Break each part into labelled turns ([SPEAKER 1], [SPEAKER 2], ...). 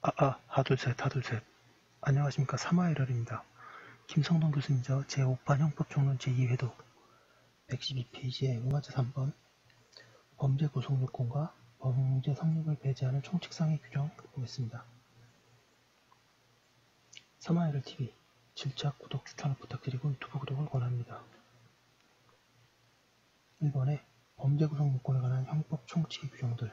[SPEAKER 1] 하둘셋, 하둘셋. 안녕하십니까. 3화1월입니다. 김성동 교수님저 제5판 형법총론 제2회독 112페이지에 응하자 3번 범죄 구속 요건과 범죄 성립을 배제하는 총칙상의 규정 보겠습니다. 3화1월TV 질책, 구독, 추천을 부탁드리고 유튜브 구독을 권합니다. 1번에 범죄 구속 요건에 관한 형법 총칙의 규정들.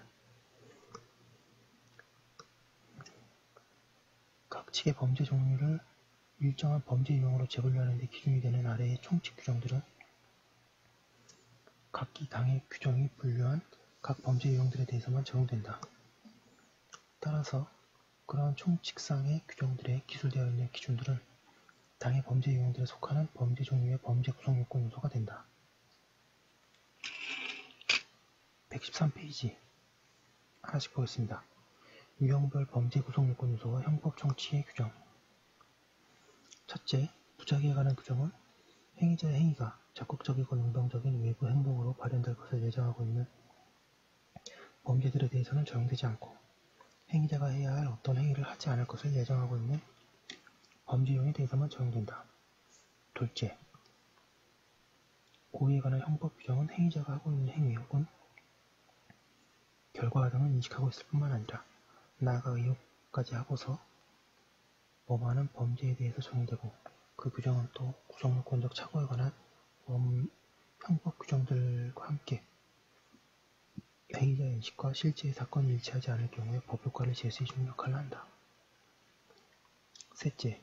[SPEAKER 1] 각 측의 범죄 종류를 일정한 범죄 유형으로 재분류하는 데 기준이 되는 아래의 총칙 규정들은 각기 당의 규정이 분류한 각 범죄 유형들에 대해서만 적용된다. 따라서 그러한 총칙상의 규정들에 기술되어 있는 기준들은 당의 범죄 유형들에 속하는 범죄 종류의 범죄 구성 요건 요소가 된다. 113페이지 하나씩 보겠습니다. 유형별 범죄 구성 요건 요소와 형법 총칙의 규정. 첫째, 부작위에 관한 규정은 행위자의 행위가 적극적이고 능동적인 외부 행동으로 발현될 것을 예정하고 있는 범죄들에 대해서는 적용되지 않고 행위자가 해야 할 어떤 행위를 하지 않을 것을 예정하고 있는 범죄 유형에 대해서만 적용된다. 둘째, 고의에 관한 형법 규정은 행위자가 하고 있는 행위 혹은 결과 등을 인식하고 있을 뿐만 아니라 나아가 의혹까지 하고서 범하는 범죄에 대해서 적용되고 그 규정은 또 구성요건적 착오에 관한 형법 규정들과 함께 행위자의 인식과 실제의 사건이 일치하지 않을 경우에 법효과를 제시해주는 역할을 한다. 셋째,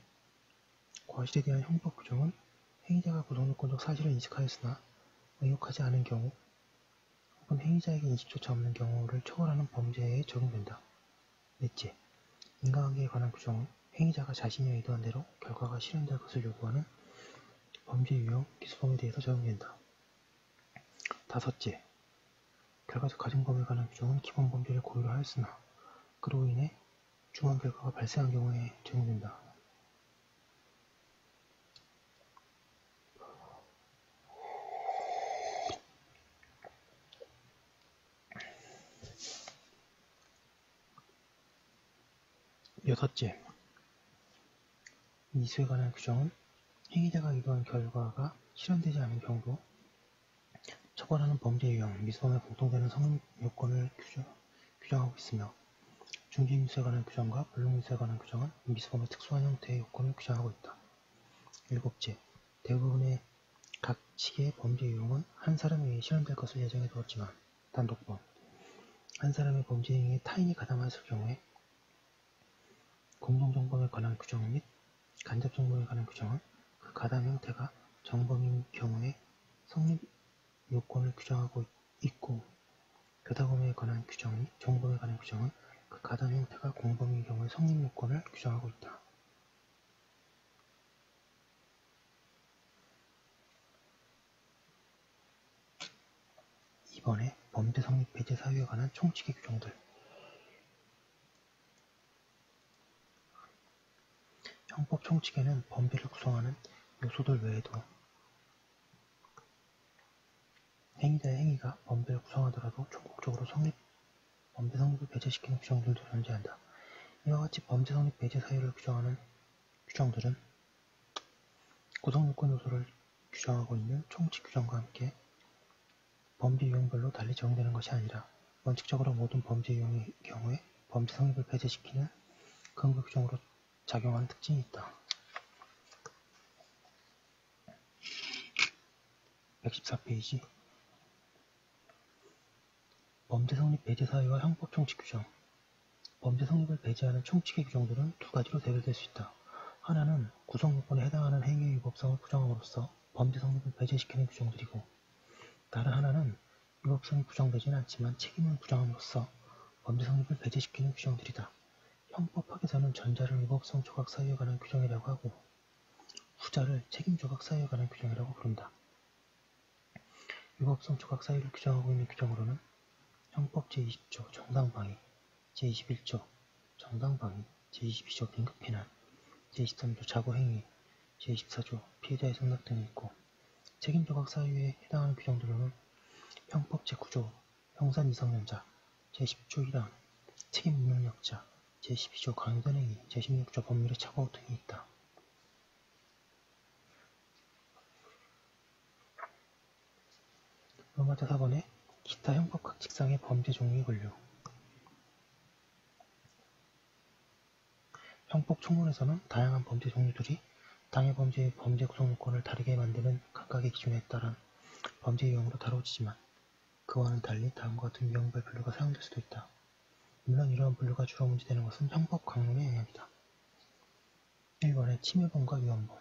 [SPEAKER 1] 과실에 대한 형법 규정은 행위자가 구성요건적 사실을 인식하였으나 의혹하지 않은 경우 혹은 행위자에게 인식조차 없는 경우를 처벌하는 범죄에 적용된다. 넷째, 인과관계에 관한 규정은 행위자가 자신이 의도한 대로 결과가 실현될 것을 요구하는 범죄 유형 기소범에 대해서 적용된다. 다섯째, 결과적 가중범에 관한 규정은 기본 범죄를 고의로 하였으나 그로 인해 중한 결과가 발생한 경우에 적용된다. 여섯째, 미수에 관한 규정은 행위자가 의도한 결과가 실현되지 않은 경우도 처벌하는 범죄 유형, 미수범에 공통되는 성립 요건을 규정하고 있으며 중지미수에 관한 규정과 불능미수에 관한 규정은 미수범의 특수한 형태의 요건을 규정하고 있다. 일곱째, 대부분의 각 측의 범죄 유형은 한 사람에 의해 실현될 것을 예정해 두었지만 단독범, 한 사람의 범죄 행위에 타인이 가담하였을 경우에 공동정범에 관한 규정 및 간접정범에 관한 규정은 그 가담 형태가 정범인 경우에 성립 요건을 규정하고 있고 교다범에 관한 규정 및 정범에 관한 규정은 그 가담 형태가 공범인 경우에 성립 요건을 규정하고 있다. 이번에 범죄 성립 배제 사유에 관한 총칙의 규정들. 형법 총칙에는 범죄를 구성하는 요소들 외에도 행위자의 행위가 범죄를 구성하더라도 총국적으로 범죄 성립을 배제시키는 규정들도 존재한다. 이와 같이 범죄 성립 배제 사유를 규정하는 규정들은 구성요건 요소를 규정하고 있는 총칙 규정과 함께 범죄 유형별로 달리 적용되는 것이 아니라 원칙적으로 모든 범죄 유형의 경우에 범죄 성립을 배제시키는 근거 규정으로 작용하는 특징이 있다. 114페이지 범죄 성립 배제 사유와 형법 총칙 규정. 범죄 성립을 배제하는 총칙의 규정들은 두 가지로 대별될 수 있다. 하나는 구성 요건에 해당하는 행위의 위법성을 부정함으로써 범죄 성립을 배제시키는 규정들이고 다른 하나는 위법성이 부정되지는 않지만 책임을 부정함으로써 범죄 성립을 배제시키는 규정들이다. 형법학에서는 전자를 위법성 조각 사유에 관한 규정이라고 하고 후자를 책임 조각 사유에 관한 규정이라고 부른다. 위법성 조각 사유를 규정하고 있는 규정으로는 형법 제20조 정당방위, 제21조 정당방위, 제22조 긴급피난, 제23조 자고행위, 제24조 피해자의 승낙 등이 있고 책임 조각 사유에 해당하는 규정들로는 형법 제9조 형사미성년자, 제10조 1항 책임 무능력자, 제12조 강요된 행위, 제16조 법률의 착오 등이 있다. 로마자 4번에 기타 형법 각 직상의 범죄 종류의 분류. 형법 총론에서는 다양한 범죄 종류들이 당해 범죄의 범죄 구성 요건을 다르게 만드는 각각의 기준에 따른 범죄 유형으로 다뤄지지만 그와는 달리 다음과 같은 유형별 분류가 사용될 수도 있다. 물론 이러한 분류가 주로 문제되는 것은 형법 강론의 영역이다. 1번의 침해범과 위헌범.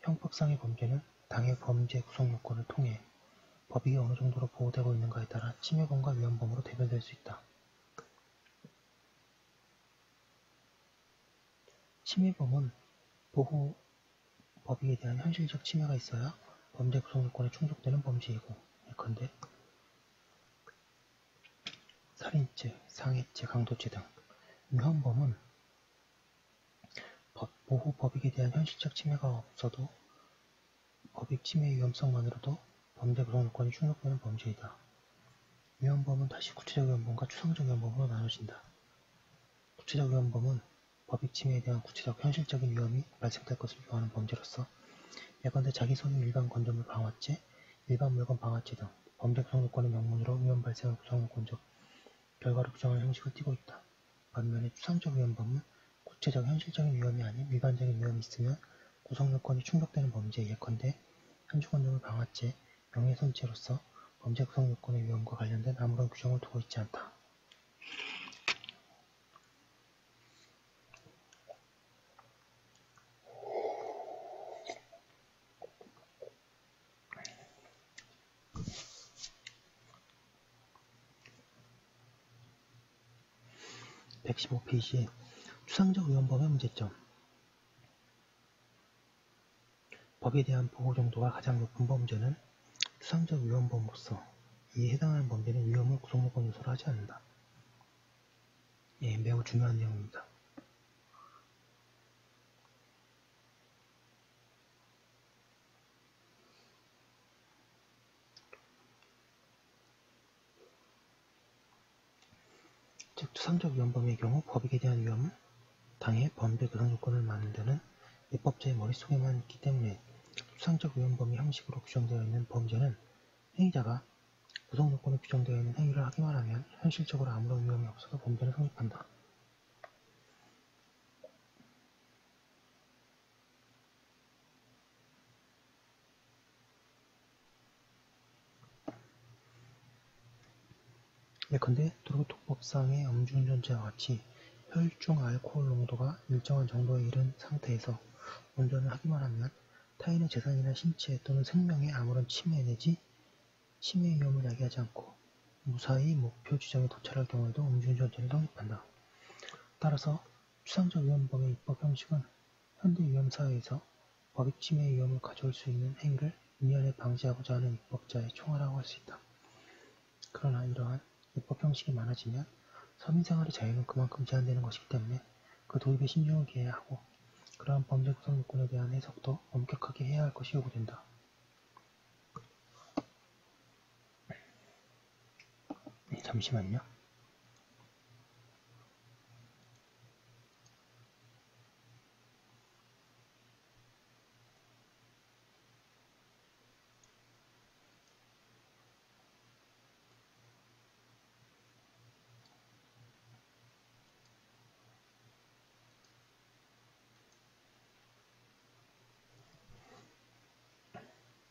[SPEAKER 1] 형법상의 범죄는 당해 범죄 구성 요건을 통해 법이 어느 정도로 보호되고 있는가에 따라 침해범과 위헌범으로 대별될 수 있다. 침해범은 보호 법익에 대한 현실적 침해가 있어야 범죄 구성 요건에 충족되는 범죄이고, 예컨대 살인죄, 상해죄, 강도죄 등. 위헌범은 보호 법익에 대한 현실적 침해가 없어도 법익 침해의 위험성만으로도 범죄 구성 요건이 충족되는 범죄이다. 위헌범은 다시 구체적 위헌범과 추상적 위헌범으로 나눠진다. 구체적 위헌범은 법익 침해에 대한 구체적 현실적인 위험이 발생될 것을 요하는 범죄로서 예컨대 자기 소유 일반 건조물 방화죄, 일반 물건 방화죄 등 범죄 구성 요건의 명문으로 위험 발생을 구성 요건적 결과로 규정하는 형식을 띠고 있다. 반면에 추상적 위헌범은 구체적 현실적인 위험이 아닌 일반적인 위험이 있으면 구성 요건이 충족되는 범죄, 예컨대 현주 건조물 방화죄, 명예훼손죄로서 범죄 구성 요건의 위험과 관련된 아무런 규정을 두고 있지 않다. (115페이지) 추상적 위헌범의 문제점. 법에 대한 보호 정도가 가장 높은 범죄는 추상적 위헌범으로서 이에 해당하는 범죄는 위험을 구성 요건 요소로 하지 않는다. 예, 매우 중요한 내용입니다. 즉, 추상적 위헌범의 경우 법익에 대한 위험은 당해 범죄 구성 요건을 많은 데는 입법자의 머릿속에만 있기 때문에 추상적 위헌범이 형식으로 규정되어 있는 범죄는 행위자가 구성 요건에 규정되어 있는 행위를 하기만 하면 현실적으로 아무런 위험이 없어도 범죄는 성립한다. 예컨대 도로교통법상의 음주운전죄와 같이 혈중 알코올 농도가 일정한 정도에 이른 상태에서 운전을 하기만 하면 타인의 재산이나 신체 또는 생명에 아무런 침해 내지 침해 위험을 야기하지 않고 무사히 목표 지점에 도달할 경우에도 음주운전죄는 성립한다. 따라서 추상적 위헌범의 입법 형식은 현대 위험사회에서 법익 침해의 위험을 가져올 수 있는 행위를 미연에 방지하고자 하는 입법자의 총화라고 할 수 있다. 그러나 이러한 입법 형식이 많아지면 서민생활의 자유는 그만큼 제한되는 것이기 때문에 그 도입에 신중을 기해야 하고 그러한 범죄 구성 요건에 대한 해석도 엄격하게 해야 할 것이 요구된다. 네, 잠시만요.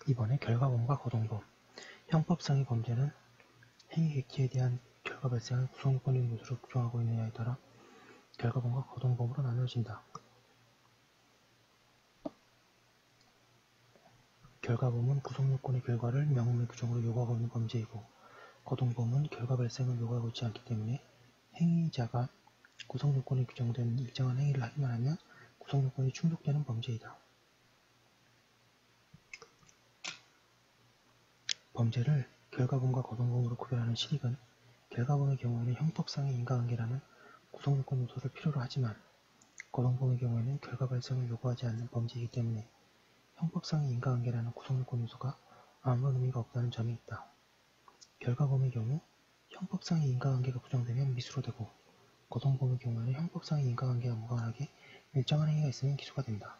[SPEAKER 1] 이번에 결과범과 거동범. 형법상의 범죄는 행위 객체에 대한 결과 발생을 구성 요건의 요소로 규정하고 있느냐에 따라 결과범과 거동범으로 나누어진다. 결과범은 구성 요건의 결과를 명문의 규정으로 요구하고 있는 범죄이고 거동범은 결과 발생을 요구하고 있지 않기 때문에 행위자가 구성 요건에 규정된 일정한 행위를 하기만 하면 구성 요건이 충족되는 범죄이다. 범죄를 결과범과 거동범으로 구별하는 실익은 결과범의 경우에는 형법상의 인과관계라는 구성 요건 요소를 필요로 하지만 거동범의 경우에는 결과 발생을 요구하지 않는 범죄이기 때문에 형법상의 인과관계라는 구성 요건 요소가 아무런 의미가 없다는 점이 있다. 결과범의 경우 형법상의 인과관계가 부정되면 미수로 되고 고동범의 경우에는 형법상의 인과관계와 무관하게 일정한 행위가 있으면 기소가 된다.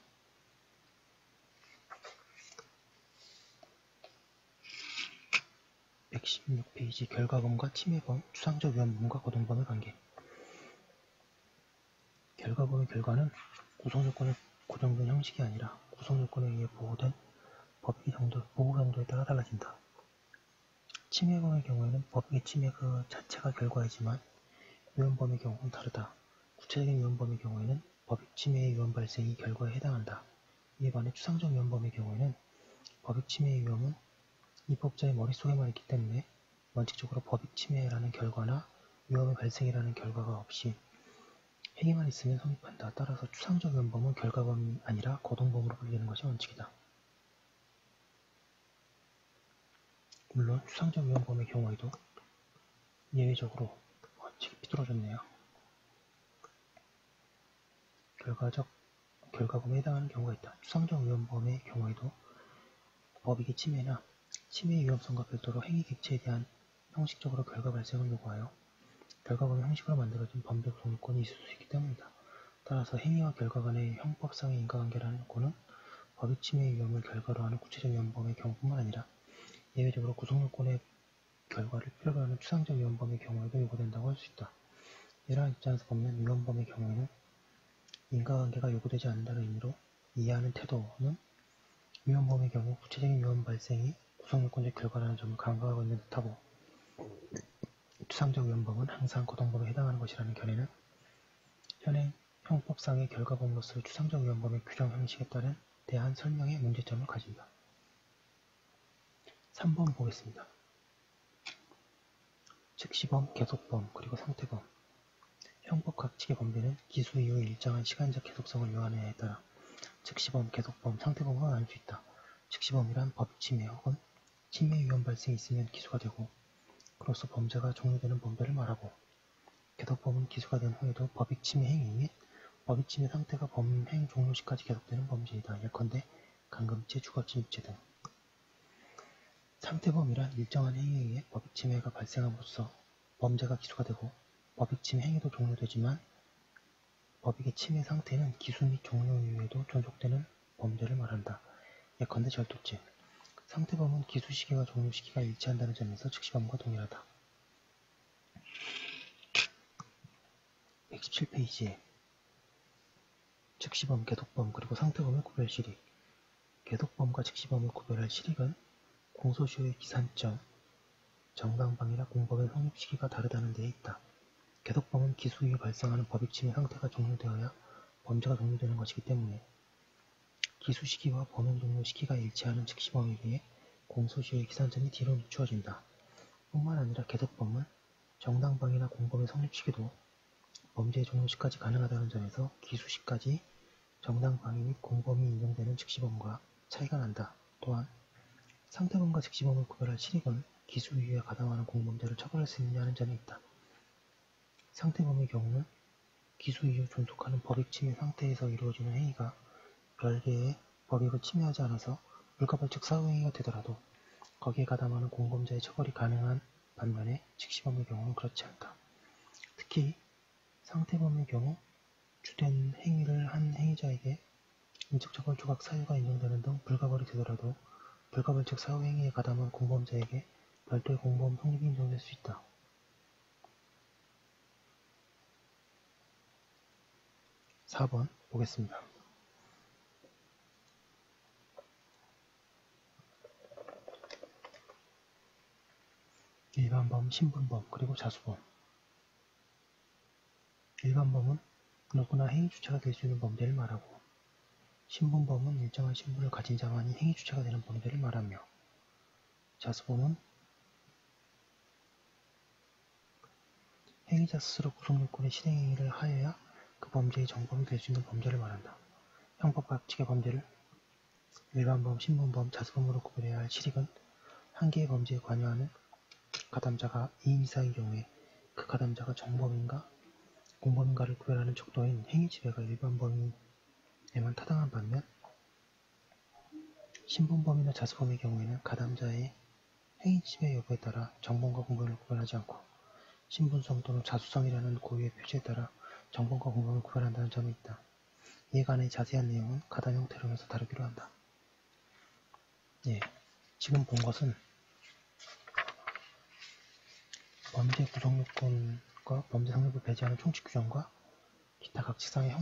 [SPEAKER 1] 116페이지 결과범과 침해범, 추상적 위헌범과 고동범의 관계. 결과범의 결과는 구성요건에 고정된 형식이 아니라 구성요건에 의해 보호된 법익의 보호 정도에 따라 달라진다. 침해범의 경우에는 법익의 침해 그 자체가 결과이지만 위헌범의 경우는 다르다. 구체적인 위헌범의 경우에는 법익 침해의 위헌 발생이 결과에 해당한다. 이에 반해 추상적 위헌범의 경우에는 법익 침해의 위험은 입법자의 머릿속에만 있기 때문에 원칙적으로 법익 침해라는 결과나 위험의 발생이라는 결과가 없이 행위만 있으면 성립한다. 따라서 추상적 위헌범은 결과범이 아니라 고동범으로 불리는 것이 원칙이다. 물론 추상적 위헌범의 경우에도 예외적으로 원칙이 삐뚤어졌네요. 결과범에 해당하는 경우가 있다. 추상적 위헌범의 경우에도 법익의 침해나 침해의 위험성과 별도로 행위 객체에 대한 형식적으로 결과 발생을 요구하여 결과범의 형식으로 만들어진 범죄 구성요건이 있을 수 있기 때문이다. 따라서 행위와 결과 간의 형법상의 인과관계라는 요건은 법익 침해의 위험을 결과로 하는 구체적 위헌범의 경우뿐만 아니라 예외적으로 구성요건의 결과를 필요로 하는 추상적 위헌범의 경우에도 요구된다고 할 수 있다. 이러한 입장에서 보면 위헌범의 경우에는 인과관계가 요구되지 않는다는 의미로 이해하는 태도는 위헌범의 경우 구체적인 위헌 발생이 구성요건적 결과라는 점을 간과하고 있는 듯하고 추상적 위헌범은 항상 고동범에 해당하는 것이라는 견해는 현행 형법상의 결과범으로서의 추상적 위헌범의 규정 형식에 따른 대한 설명에 문제점을 가진다. 3번 보겠습니다. 즉시범, 계속범, 그리고 상태범. 형법 각 측의 범죄는 기수 이후의 일정한 시간적 계속성을 요하느냐에 따라 즉시범, 계속범, 상태범으로 나눌 수 있다. 즉시범이란 법익 침해 혹은 침해 위헌 발생이 있으면 기소가 되고 그로써 범죄가 종료되는 범죄를 말하고 계속범은 기소가 된 후에도 법익 침해 행위 및 법익 침해 상태가 범행 종료 시까지 계속되는 범죄이다. 예컨대 강금죄, 주거침 입죄 등. 상태범이란 일정한 행위에 의해 법익 침해가 발생함으로써 범죄가 기소가 되고 법익 침해 행위도 종료되지만 법익의 침해 상태는 기수 및 종료 이후에도 존속되는 범죄를 말한다. 예컨대 절도죄. 상태범은 기수 시기와 종료 시기가 일치한다는 점에서 즉시범과 동일하다. 117페이지에 즉시범, 계속범, 그리고 상태범의 구별 실익. 계속범과 즉시범을 구별할 실익은 공소시효의 기산점, 정당방위나 공법의 성립 시기가 다르다는 데에 있다. 계속범은 기수 이후 발생하는 법익 침해 상태가 종료되어야 범죄가 종료되는 것이기 때문에 기수 시기와 범행 종료 시기가 일치하는 즉시범에 비해 공소시효의 기산점이 뒤로 늦추어진다. 뿐만 아니라 계속범은 정당방위나 공법의 성립 시기도 범죄의 종료 시까지 가능하다는 점에서 기수 시까지 정당방위 및 공범이 인정되는 즉시범과 차이가 난다. 또한 상태범과 즉시범을 구별할 실익은 기수 이후에 가담하는 공범죄를 처벌할 수 있느냐는 점에 있다. 상태범의 경우는 기수 이후 존속하는 법익 침해 상태에서 이루어지는 행위가 별개의 법익을 침해하지 않아서 불가벌적 사후행위가 되더라도 거기에 가담하는 공범죄의 처벌이 가능한 반면에 즉시범의 경우는 그렇지 않다. 특히 상태범의 경우 주된 행위를 한 행위자에게 인적 처벌 조각 사유가 인정되는 등 불가벌이 되더라도 불가벌적 사후행위에 가담한 공범자에게 별도의 공범 성립이 인정될 수 있다. 4번 보겠습니다. 일반범, 신분범, 그리고 자수범. 일반범은 누구나 행위 주체가 될 수 있는 범죄를 말하고 신분범은 일정한 신분을 가진 자만이 행위 주체가 되는 범죄를 말하며 자수범은 행위자 스스로 구속요건의 실행행위를 하여야 그 범죄의 정범이 될 수 있는 범죄를 말한다. 형법 각 측의 범죄를 일반범, 신분범, 자수범으로 구별해야 할 실익은 한 개의 범죄에 관여하는 가담자가 2인 이상인 경우에 그 가담자가 정범인가 공범인가를 구별하는 척도인 행위 지배가 일반범에만 타당한 반면 신분범이나 자수범의 경우에는 가담자의 행위 지배 여부에 따라 정범과 공범을 구별하지 않고 신분성 또는 자수성이라는 고유의 표시에 따라 정범과 공범을 구별한다는 점이 있다. 이에 관해 자세한 내용은 가단 형태론에서 다루기로 한다. 예, 지금 본 것은 범죄 구성 요건과 범죄 성립을 배제하는 총칙 규정과 기타 각지상의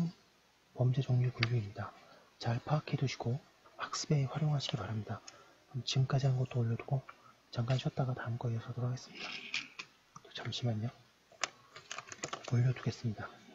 [SPEAKER 1] 범죄 종류 분류입니다. 잘 파악해 두시고 학습에 활용하시기 바랍니다. 그럼 지금까지 한 것도 올려두고 잠깐 쉬었다가 다음 거 이어서 하도록 하겠습니다. 잠시만요. 올려두겠습니다.